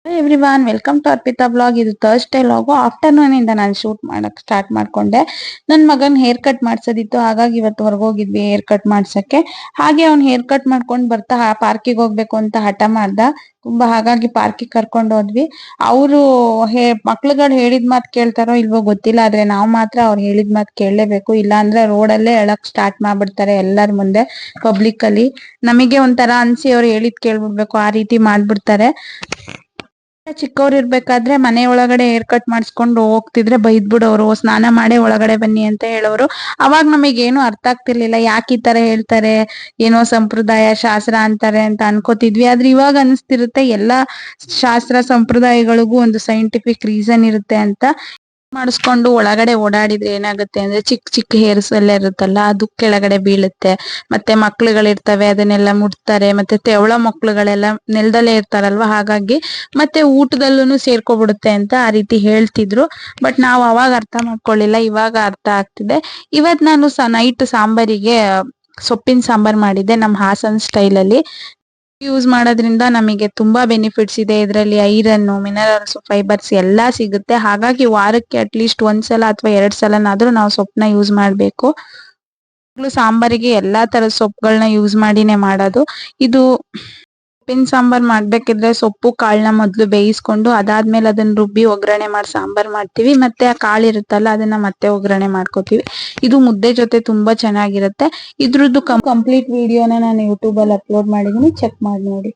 Hello everyone, welcome to Arpita blog. ಇದು Thursday vlog. Afternoon ಇಂದ ನಾನು ಶೂಟ್ ಮಾಡಕ್ ಸ್ಟಾರ್ಟ್ ಮಾಡ್ಕೊಂಡೆ. ನನ್ನ ಮಗನ್ ಹೇರ್ ಕಟ್ ಮಾಡ್ಸೋದಿತ್ತು, ಹಾಗಾಗಿ ಇವತ್ತು ಹೊರಗೋಗಿದ್ವಿ ಹೇರ್ ಕಟ್ ಮಾಡ್ಸಕ್ಕೆ. ಹಾಗೆ ಅವ್ನ್ ಹೇರ್ ಕಟ್ ಮಾಡ್ಕೊಂಡ್ ಬರ್ತಾ ಪಾರ್ಕಿಗೆ ಹೋಗ್ಬೇಕು ಅಂತ ಹಠ ಮಾಡ್ದ ತುಂಬಾ. ಹಾಗಾಗಿ ಪಾರ್ಕಿಗೆ ಕರ್ಕೊಂಡು ಹೋದ್ವಿ. ಅವರು ಮಕ್ಳುಗಳು ಹೇಳಿದ್ ಮಾತ್ ಕೇಳ್ತಾರೋ ಇಲ್ವೋ ಗೊತ್ತಿಲ್ಲ, ಆದ್ರೆ ನಾವ್ ಮಾತ್ರ ಅವ್ರು ಹೇಳಿದ್ ಮಾತ್ ಕೇಳಲೇಬೇಕು. ಇಲ್ಲ ಅಂದ್ರೆ ರೋಡಲ್ಲೇ ಎಳಕ್ ಸ್ಟಾರ್ಟ್ ಮಾಡ್ಬಿಡ್ತಾರೆ ಎಲ್ಲರ ಮುಂದೆ, ಪಬ್ಲಿಕ್ ಅಲ್ಲಿ. ನಮಗೆ ಒಂಥರ ಅನ್ಸಿ ಅವ್ರು ಹೇಳಿದ್ ಕೇಳ್ಬಿಡ್ಬೇಕು, ಆ ರೀತಿ ಮಾಡ್ಬಿಡ್ತಾರೆ. ಚಿಕ್ಕವ್ರು ಇರ್ಬೇಕಾದ್ರೆ ಮನೆ ಒಳಗಡೆ ಹೇರ್ ಕಟ್ ಮಾಡಿಸ್ಕೊಂಡು ಹೋಗ್ತಿದ್ರೆ ಬೈದ್ ಬಿಡೋರು, ಸ್ನಾನ ಮಾಡೇ ಒಳಗಡೆ ಬನ್ನಿ ಅಂತ ಹೇಳೋರು. ಅವಾಗ ನಮಗೇನು ಅರ್ಥ ಆಗ್ತಿರ್ಲಿಲ್ಲ, ಯಾಕೆ ಈ ತರ ಹೇಳ್ತಾರೆ, ಏನೋ ಸಂಪ್ರದಾಯ ಶಾಸ್ತ್ರ ಅಂತಾರೆ ಅಂತ ಅನ್ಕೋತಿದ್ವಿ. ಆದ್ರೆ ಇವಾಗ ಅನಿಸ್ತಿರುತ್ತೆ ಎಲ್ಲಾ ಶಾಸ್ತ್ರ ಸಂಪ್ರದಾಯಗಳಿಗೂ ಒಂದು ಸೈಂಟಿಫಿಕ್ ರೀಸನ್ ಇರುತ್ತೆ ಅಂತ. ಮಾಡಿಸ್ಕೊಂಡು ಒಳಗಡೆ ಓಡಾಡಿದ್ರೆ ಏನಾಗುತ್ತೆ ಅಂದ್ರೆ ಚಿಕ್ಕ ಚಿಕ್ಕ ಹೇರ್ಸ್ ಎಲ್ಲ ಇರುತ್ತಲ್ಲ, ಅದು ಕೆಳಗಡೆ ಬೀಳುತ್ತೆ. ಮತ್ತೆ ಮಕ್ಳುಗಳಿರ್ತವೆ, ಅದನ್ನೆಲ್ಲ ಮುಟ್ತಾರೆ. ಮತ್ತೆ ತೆವಳ ಮಕ್ಳುಗಳೆಲ್ಲ ನೆಲದಲ್ಲೇ ಇರ್ತಾರಲ್ವಾ, ಹಾಗಾಗಿ ಮತ್ತೆ ಊಟದಲ್ಲೂ ಸೇರ್ಕೊಬಿಡುತ್ತೆ ಅಂತ ಆ ರೀತಿ ಹೇಳ್ತಿದ್ರು. ಬಟ್ ನಾವು ಅವಾಗ ಅರ್ಥ ಮಾಡ್ಕೊಳ್ಳಿಲ್ಲ, ಇವಾಗ ಅರ್ಥ ಆಗ್ತಿದೆ. ಇವತ್ ನಾನು ನೈಟ್ ಸಾಂಬಾರಿಗೆ ಸೊಪ್ಪಿನ ಸಾಂಬಾರ್ ಮಾಡಿದ್ದೆ ನಮ್ಮ ಹಾಸನ್ ಸ್ಟೈಲ್ ಅಲ್ಲಿ. ಯೂಸ್ ಮಾಡೋದ್ರಿಂದ ನಮಗೆ ತುಂಬಾ ಬೆನಿಫಿಟ್ಸ್ ಇದೆ. ಇದರಲ್ಲಿ ಐರನ್, ಮಿನರಲ್ಸ್, ಫೈಬರ್ಸ್ ಎಲ್ಲಾ ಸಿಗುತ್ತೆ. ಹಾಗಾಗಿ ವಾರಕ್ಕೆ ಅಟ್ಲೀಸ್ಟ್ ಒಂದ್ಸಲ ಅಥವಾ 2 ಸಲನಾದ್ರೂ ನಾವು ಸೊಪ್ಪನ್ನ ಯೂಸ್ ಮಾಡ್ಬೇಕು. ಸಾಂಬಾರಿಗೆ ಎಲ್ಲಾ ತರದ ಸೊಪ್ಪುಗಳನ್ನ ಯೂಸ್ ಮಾಡಿನೇ ಮಾಡೋದು. ಇದು ಸೊಪ್ಪಿನ ಸಾಂಬಾರ್ ಮಾಡ್ಬೇಕಿದ್ರೆ ಸೊಪ್ಪು ಕಾಳನ್ನ ಮೊದ್ಲು ಬೇಯಿಸ್ಕೊಂಡು ಅದಾದ್ಮೇಲೆ ಅದನ್ನ ರುಬ್ಬಿ ಒಗ್ಗರಣೆ ಮಾಡಿ ಸಾಂಬಾರ್ ಮಾಡ್ತೀವಿ. ಮತ್ತೆ ಆ ಕಾಳು ಇರುತ್ತಲ್ಲ, ಅದನ್ನ ಮತ್ತೆ ಒಗ್ಗರಣೆ ಮಾಡ್ಕೋತೀವಿ. ಇದು ಮುದ್ದೆ ಜೊತೆ ತುಂಬಾ ಚೆನ್ನಾಗಿರುತ್ತೆ. ಇದ್ರದ್ದು ಕಂಪ್ಲೀಟ್ ವಿಡಿಯೋನ ನಾನು ಯೂಟ್ಯೂಬ್ ಅಲ್ಲಿ ಅಪ್ಲೋಡ್ ಮಾಡಿದೀನಿ, ಚೆಕ್ ಮಾಡಿ ನೋಡಿ.